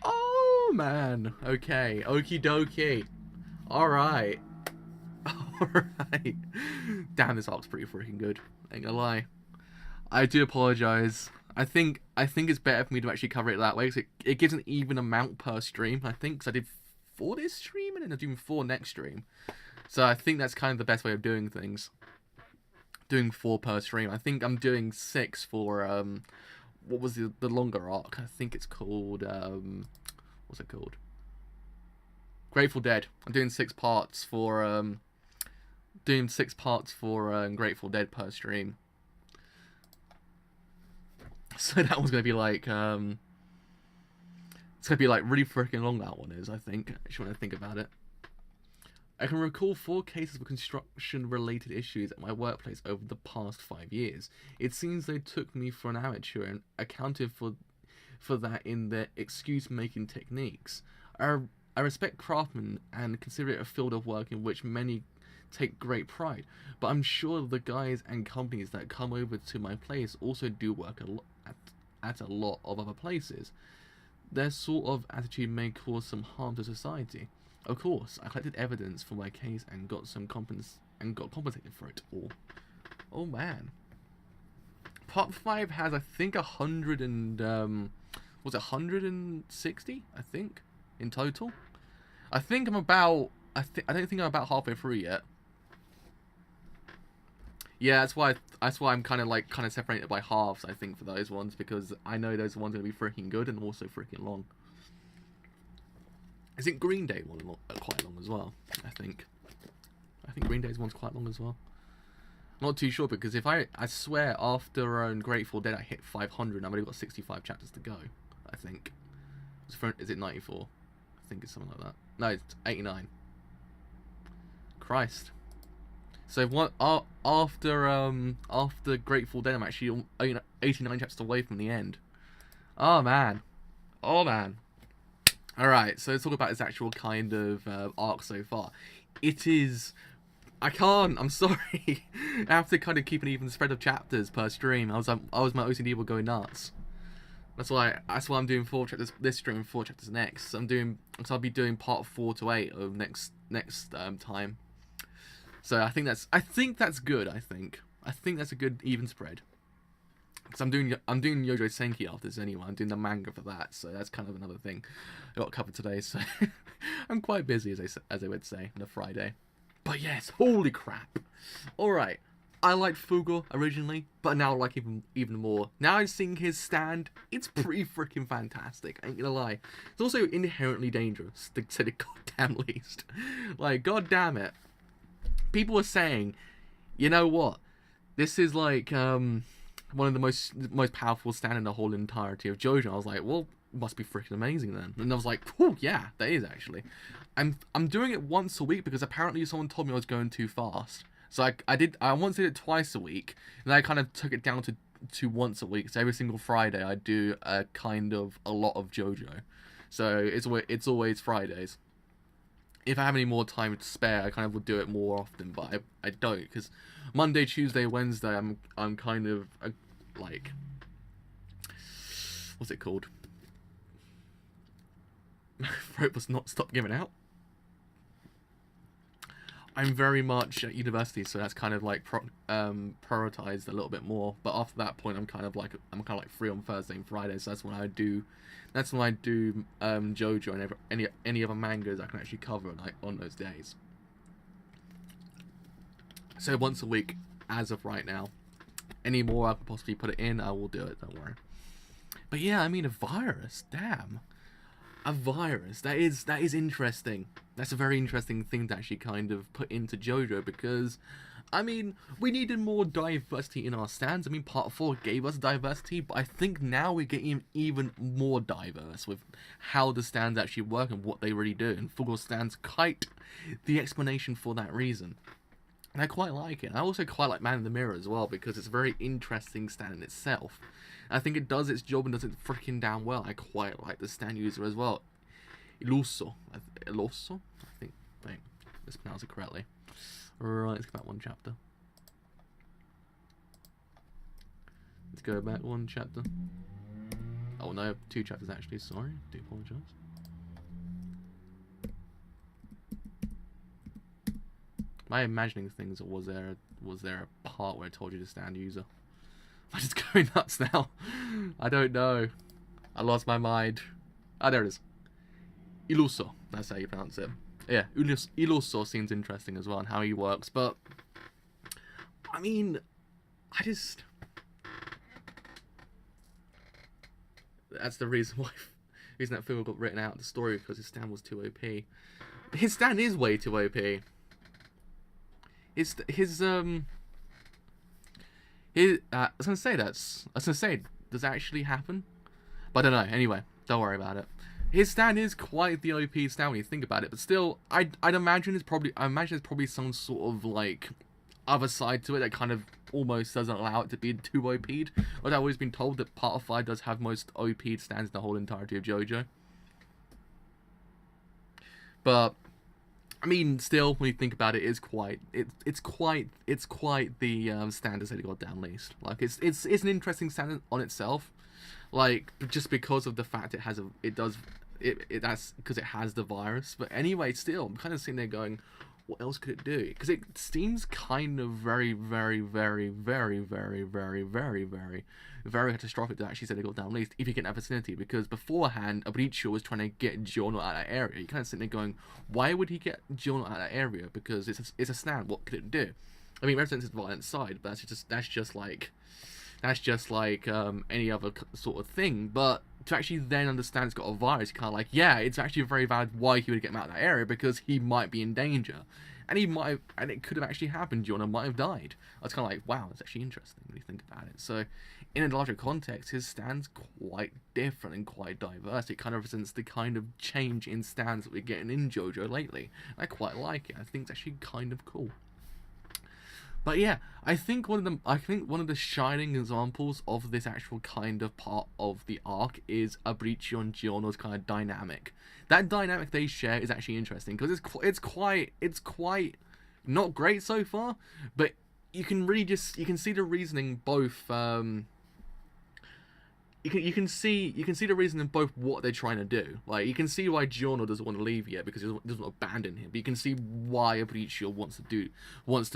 Oh man. Okay. Okie dokie. Alright. Alright. Damn, this arc's pretty freaking good. Ain't gonna lie. I do apologise. I think it's better for me to actually cover it that way, because it gives an even amount per stream, I think, because I did 4 this stream, and then I'm doing 4 next stream. So I think that's kind of the best way of doing things. Doing 4 per stream. I think I'm doing 6 for, what was the longer arc? I think it's called, what's it called? Grateful Dead. I'm doing 6 parts for, Grateful Dead per stream. So that one's going to be like, it's going to be like really freaking long, that one is, I think, actually, when I think about it. I can recall 4 cases of construction-related issues at my workplace over the past 5 years. It seems they took me for an amateur and accounted for that in their excuse-making techniques. I I respect craftsmen and consider it a field of work in which many take great pride, but I'm sure the guys and companies that come over to my place also do work at a lot of other places. Their sort of attitude may cause some harm to society. Of course, I collected evidence for my case and got compensated for it all. Oh man. Part 5 has, I think, 100 and was it 160? I think in total. I think I'm about. I don't think I'm about halfway through yet. Yeah, that's why I'm kind of separated by halves. I think for those ones because I know those ones are gonna be freaking good and also freaking long. I think GreenDay one quite long as well. I think GreenDay's one's quite long as well. Not too sure because if I swear after Grateful Dead I hit 500, I've only got 65 chapters to go. I think. Is it 94? I think it's something like that. No, it's 89. Christ. So what? After Grateful Dead, I'm actually 89 chapters away from the end. Oh man. Oh man. All right. So let's talk about its actual kind of arc so far. It is. I can't. I'm sorry. I have to kind of keep an even spread of chapters per stream. My OCD will go nuts. That's why I'm doing 4 chapters this stream and 4 chapters next. So I'll be doing part 4 to 8 of next time. So I think that's good. I think that's a good even spread. Because I'm doing JoJo's Senki after this anyway. I'm doing the manga for that, so that's kind of another thing I got covered today. So I'm quite busy as I would say on a Friday. But yes, holy crap! All right. I liked Fugo originally, but now I like him even more. Now I've seen his stand, it's pretty freaking fantastic, I ain't gonna lie. It's also inherently dangerous, to say the goddamn least. Like, goddamn it. People are saying, you know what, this is like, one of the most powerful stand in the whole entirety of JoJo. I was like, well, it must be freaking amazing then. And I was like, oh yeah, that is actually. I'm doing it once a week because apparently someone told me I was going too fast. So I once did it twice a week, and I kind of took it down to once a week. So every single Friday I do a lot of JoJo. So it's always Fridays. If I have any more time to spare, I kind of would do it more often, but I don't because Monday, Tuesday, Wednesday I'm kind of like, what's it called? My throat was not stop giving out. I'm very much at university, so that's kind of like prioritized a little bit more. But after that point, I'm kind of like free on Thursday and Friday, so that's when I do JoJo and any other mangas I can actually cover like on those days. So once a week, as of right now. Any more I could possibly put it in, I will do it. Don't worry. But yeah, I mean a virus. Damn. A virus. That is interesting. That's a very interesting thing to actually kind of put into JoJo because, I mean, we needed more diversity in our stands. I mean, Part 4 gave us diversity, but I think now we're getting even more diverse with how the stands actually work and what they really do. And Fugo stands quite the explanation for that reason. And I quite like it. I also quite like Man in the Mirror as well because it's a very interesting stand in itself. I think it does its job and does it freaking damn well. I quite like the stand user as well. Iluso, I think. Wait, let's pronounce it correctly. Right, let's go back one chapter. Let's go back one chapter. Oh no, 2 chapters actually. Sorry, do apologise. Am I imagining things, or was there a part where I told you to stand user? I'm just going nuts now. I don't know. I lost my mind. Ah, there it is. Iluso. That's how you pronounce it. Yeah, Iluso seems interesting as well and how he works, but I mean, that's the reason that film got written out of the story because his stand was too OP. His stand is way too OP. I was gonna say does that actually happen? But I don't know. Anyway, don't worry about it. His stand is quite the OP stand when you think about it, but still, I'd imagine there's probably some sort of like other side to it that kind of almost doesn't allow it to be too OP'd. But I've always been told that Part 5 does have most OP'd stands in the whole entirety of JoJo. But I mean, still, when you think about it, it's quite the standards that it got down least. Like it's an interesting standard on itself, like just because of the fact that's because it has the virus. But anyway, still, I'm kind of sitting there going, what else could it do? Because it seems kind of very, very, very, very, very, very, very, very, very catastrophic to actually say they got down least if you get in that vicinity. Because beforehand, Abricio was trying to get Giorno out of that area. You kind of sitting there going, why would he get Giorno out of that area? Because it's a stand. What could it do? I mean, it represents its violent side, but that's just like any other sort of thing. But to actually then understand it's got a virus, kind of like, yeah, it's actually very valid why he would get him out of that area, because he might be in danger, and it could have actually happened. Giorno might have died. I was kind of like, wow, that's actually interesting when you think about it. So, in a larger context, his stand's quite different and quite diverse. It kind of represents the kind of change in stands that we're getting in JoJo lately. I quite like it. I think it's actually kind of cool. But yeah, I think one of the shining examples of this actual kind of part of the arc is Abricio and Giorno's kind of dynamic. That dynamic they share is actually interesting because it's quite not great so far, but you can see the reasoning both. You can see the reason in both what they're trying to do. Like, you can see why Giorno doesn't want to leave yet because he doesn't want to abandon him. But you can see why Abricio wants to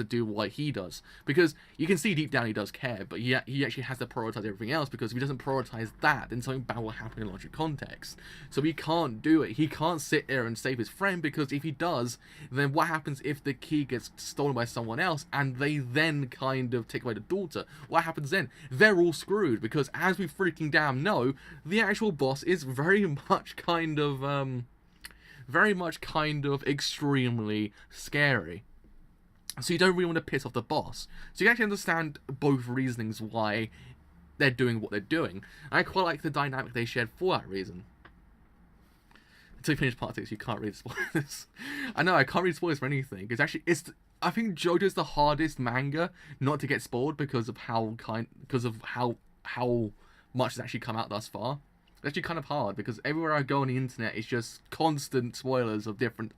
do what he does, because you can see deep down he does care, but he actually has to prioritize everything else, because if he doesn't prioritize that, then something bad will happen in a larger context. So he can't do it. He can't sit there and save his friend, because if he does, then what happens if the key gets stolen by someone else and they then kind of take away the daughter? What happens then? They're all screwed, because as we freaking damn know, the actual boss is very much kind of extremely scary. So you don't really want to piss off the boss. So you can actually understand both reasonings why they're doing what they're doing. And I quite like the dynamic they shared for that reason. Until you finish part 6, you can't read spoilers. I know, I can't read spoilers for anything. I think JoJo's the hardest manga not to get spoiled because of how much has actually come out thus far. It's actually kind of hard, because everywhere I go on the internet, it's just constant spoilers of different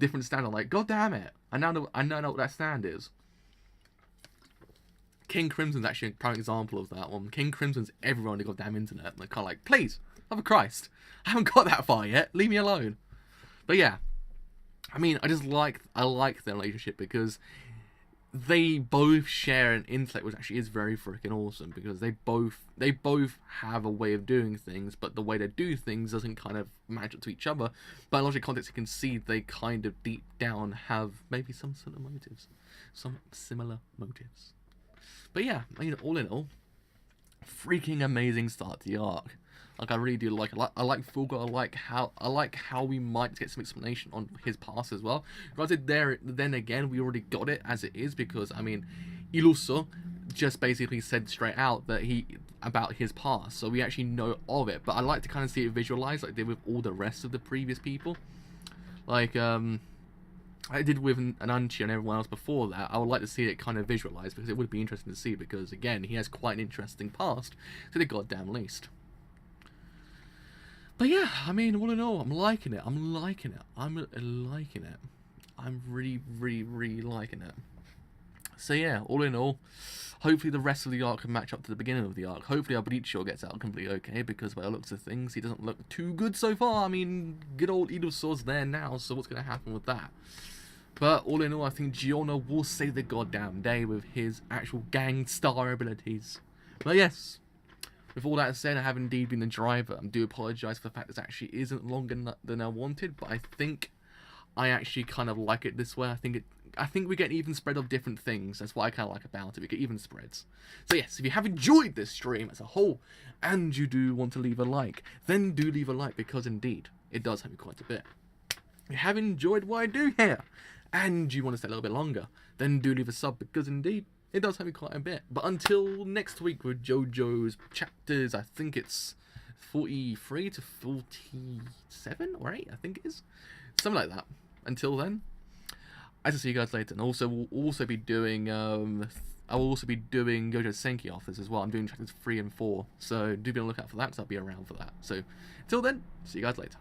stands. I'm like, god damn it, I now know what that stand is. King Crimson's actually a prime example of that one. King Crimson's everywhere on the goddamn internet. And they're kind of like, please, love of Christ, I haven't got that far yet, leave me alone. But yeah, I mean, I like their relationship, because they both share an intellect which actually is very freaking awesome, because they both have a way of doing things, but the way they do things doesn't kind of match up to each other. But in logic context, you can see they kind of deep down have maybe some sort of motives, some similar motives. But yeah, I mean, all in all, freaking amazing start to the arc. Like, I really do like it. I like Fulgo. I like how we might get some explanation on his past as well. Granted, then again, we already got it as it is, because I mean, Iluso just basically said straight out that about his past, so we actually know of it. But I like to kind of see it visualized, like they did with all the rest of the previous people. Like I did with Narancia and everyone else before that. I would like to see it kind of visualized, because it would be interesting to see, because again, he has quite an interesting past to the goddamn least. But yeah, I mean, all in all, I'm liking it. I'm liking it. I'm really, really, really liking it. So yeah, all in all, hopefully the rest of the arc can match up to the beginning of the arc. Hopefully Abricio gets out completely okay, because by the looks of things, he doesn't look too good so far. I mean, good old Iluso's there now, so what's going to happen with that? But all in all, I think Giorno will save the goddamn day with his actual gang star abilities. But yes, with all that said, I have indeed been the driver. I do apologise for the fact this actually isn't longer than I wanted, but I think I actually kind of like it this way. I think we get an even spread of different things. That's what I kind of like about it. We get even spreads. So yes, if you have enjoyed this stream as a whole, and you do want to leave a like, then do leave a like, because indeed, it does help me quite a bit. If you have enjoyed what I do here, and you want to stay a little bit longer, then do leave a sub, because indeed, it does help me quite a bit. But until next week with JoJo's chapters, I think it's 43 to 47 or 8, I think it is. Something like that. Until then, I will see you guys later. And also, we'll also be doing, I will also be doing JoJo's Senki offers as well. I'm doing chapters 3 and 4. So do be on the lookout for that, because I'll be around for that. So until then, see you guys later.